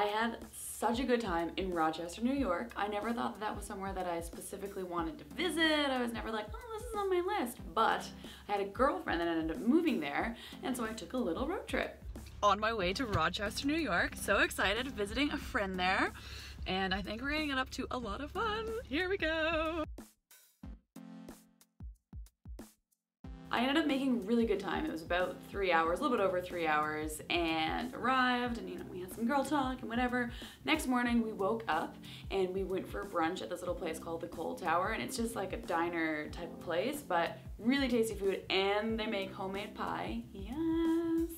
I had such a good time in Rochester, New York. I never thought that was somewhere that I specifically wanted to visit. I was never like, oh, this is on my list. But I had a girlfriend that ended up moving there, and so I took a little road trip. On my way to Rochester, New York. So excited, visiting a friend there. And I think we're gonna get up to a lot of fun. Here we go. I ended up making really good time. It was about 3 hours, a little bit over 3 hours, and arrived, and we had some girl talk and whatever. Next morning we woke up and we went for brunch at this little place called the Coal Tower, and it's just like a diner type of place, but really tasty food, and they make homemade pie. Yes.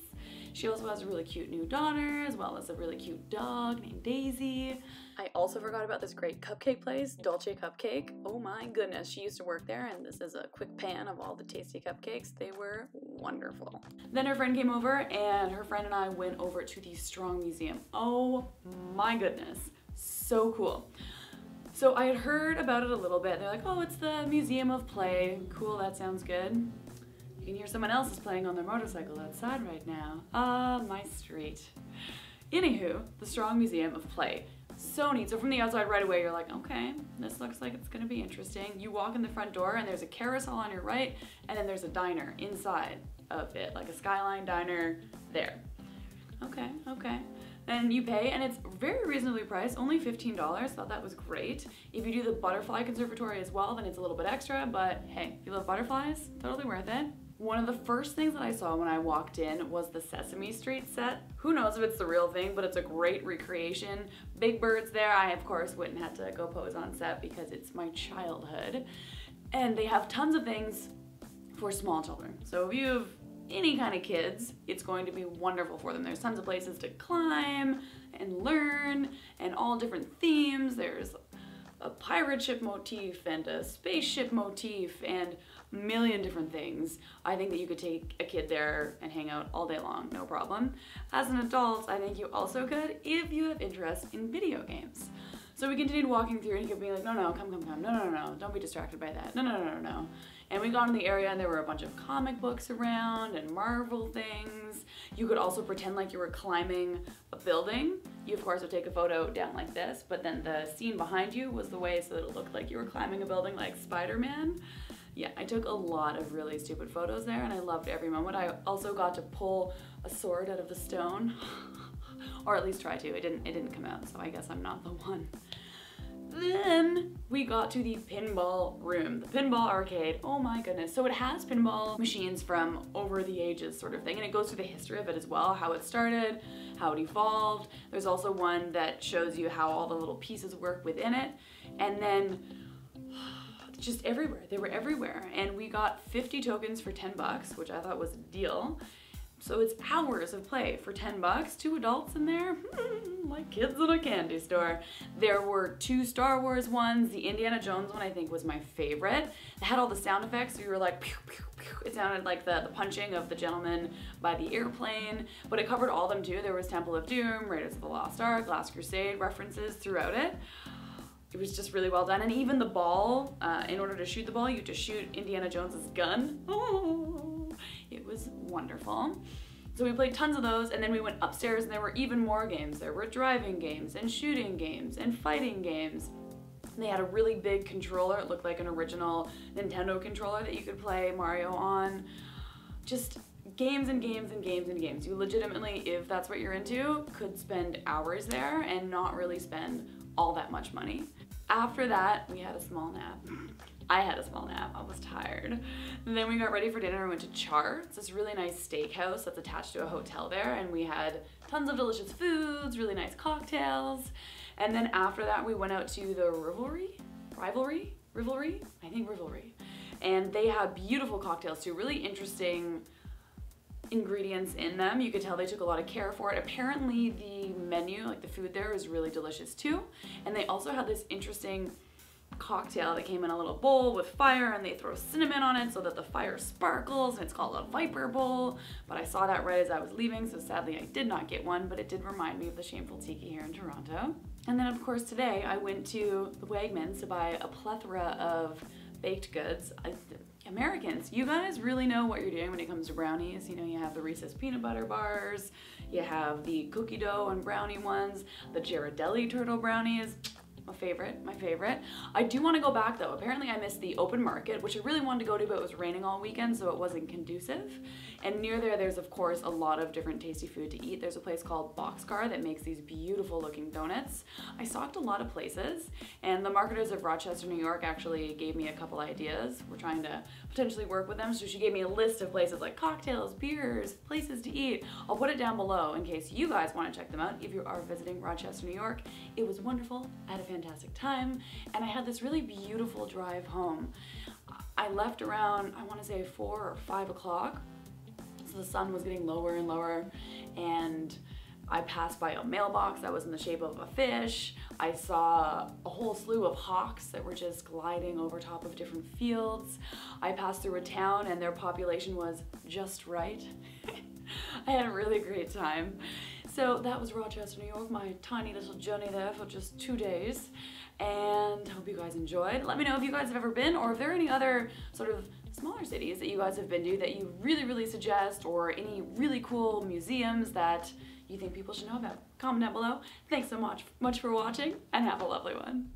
She also has a really cute new daughter, as well as a really cute dog named Daisy. I also forgot about this great cupcake place, Dolce Cupcake. Oh my goodness, she used to work there, and this is a quick pan of all the tasty cupcakes. They were wonderful. Then her friend came over, and her friend and I went over to the Strong Museum. Oh my goodness, so cool. So I had heard about it a little bit. They're like, oh, it's the Museum of Play. Cool, that sounds good. You can hear someone else is playing on their motorcycle outside right now. Ah, my street. Anywho, the Strong Museum of Play. So neat. So from the outside right away, you're like, okay, this looks like it's gonna be interesting. You walk in the front door and there's a carousel on your right, and then there's a diner inside of it, like a skyline diner there. Okay, okay. And you pay, and it's very reasonably priced, only $15. Thought that was great. If you do the butterfly conservatory as well, then it's a little bit extra, but hey, if you love butterflies, totally worth it. One of the first things that I saw when I walked in was the Sesame Street set. Who knows if it's the real thing, but it's a great recreation. Big Bird's there. I, of course, went and had to go pose on set because it's my childhood. And they have tons of things for small children. So if you have any kind of kids, it's going to be wonderful for them. There's tons of places to climb and learn, and all different themes. There's a pirate ship motif and a spaceship motif and a million different things. I think that you could take a kid there and hang out all day long, no problem. As an adult, I think you also could if you have interest in video games. So we continued walking through, and he kept being like, no, no, come, no, no, no, no, don't be distracted by that. No, no, no, no, no. And we got in the area, and there were a bunch of comic books around and Marvel things. You could also pretend like you were climbing a building. You, of course, would take a photo down like this, but then the scene behind you was the way so that it looked like you were climbing a building like Spider-Man. Yeah, I took a lot of really stupid photos there, and I loved every moment. I also got to pull a sword out of the stone, or at least try to. It didn't come out, so I guess I'm not the one. Then we got to the Pinball Room, the pinball arcade. Oh my goodness. So it has pinball machines from over the ages sort of thing, and it goes through the history of it as well, how it started, how it evolved. There's also one that shows you how all the little pieces work within it. And then just everywhere, they were everywhere. And we got 50 tokens for 10 bucks, which I thought was a deal. So it's hours of play for 10 bucks, 2 adults in there, like kids in a candy store. There were 2 Star Wars ones. The Indiana Jones one I think was my favorite. It had all the sound effects, so you were like, pew, pew, pew. It sounded like the punching of the gentleman by the airplane, but it covered all of them too. There was Temple of Doom, Raiders of the Lost Ark, Last Crusade references throughout it. It was just really well done, and even the ball, in order to shoot the ball, you have to shoot Indiana Jones's gun. Oh, it was wonderful. So we played tons of those, and then we went upstairs, and there were even more games. There were driving games, and shooting games, and fighting games. And they had a really big controller. It looked like an original Nintendo controller that you could play Mario on. Just games and games and games and games. You legitimately, if that's what you're into, could spend hours there and not really spend all that much money. After that, we had a small nap. I had a small nap, I was tired. And then we got ready for dinner and went to Char. It's this really nice steakhouse that's attached to a hotel there, and we had tons of delicious foods, really nice cocktails. And then after that, we went out to the Revelry? I think Revelry. And they have beautiful cocktails too, really interesting ingredients in them. You could tell they took a lot of care for it. Apparently the menu, like the food there, is really delicious too. And they also had this interesting cocktail that came in a little bowl with fire, and they throw cinnamon on it so that the fire sparkles, and it's called a Viper Bowl. But I saw that right as I was leaving, so sadly I did not get one, but it did remind me of the Shameful Tiki here in Toronto. And then of course today I went to the Wegmans to buy a plethora of baked goods. Americans, you guys really know what you're doing when it comes to brownies. You know, you have the Reese's peanut butter bars, you have the cookie dough and brownie ones, the Ghirardelli turtle brownies. My favorite. I do want to go back though. Apparently I missed the open market, which I really wanted to go to, but it was raining all weekend, so it wasn't conducive. And near there's of course a lot of different tasty food to eat. There's a place called Boxcar that makes these beautiful looking donuts. I stalked a lot of places, and the marketers of Rochester, New York actually gave me a couple ideas. We're trying to potentially work with them, so she gave me a list of places like cocktails, beers, places to eat. I'll put it down below in case you guys want to check them out if you are visiting Rochester, New York. It was wonderful. I had a fantastic time, and I had this really beautiful drive home. I left around, I want to say 4 or 5 o'clock, so the sun was getting lower and lower, and I passed by a mailbox that was in the shape of a fish. I saw a whole slew of hawks that were just gliding over top of different fields. I passed through a town and their population was just right. I had a really great time. So that was Rochester, New York, my tiny little journey there for just 2 days. And I hope you guys enjoyed. Let me know if you guys have ever been, or if there are any other sort of smaller cities that you guys have been to that you really suggest, or any really cool museums that you think people should know about. Comment down below. Thanks so much for watching, and have a lovely one.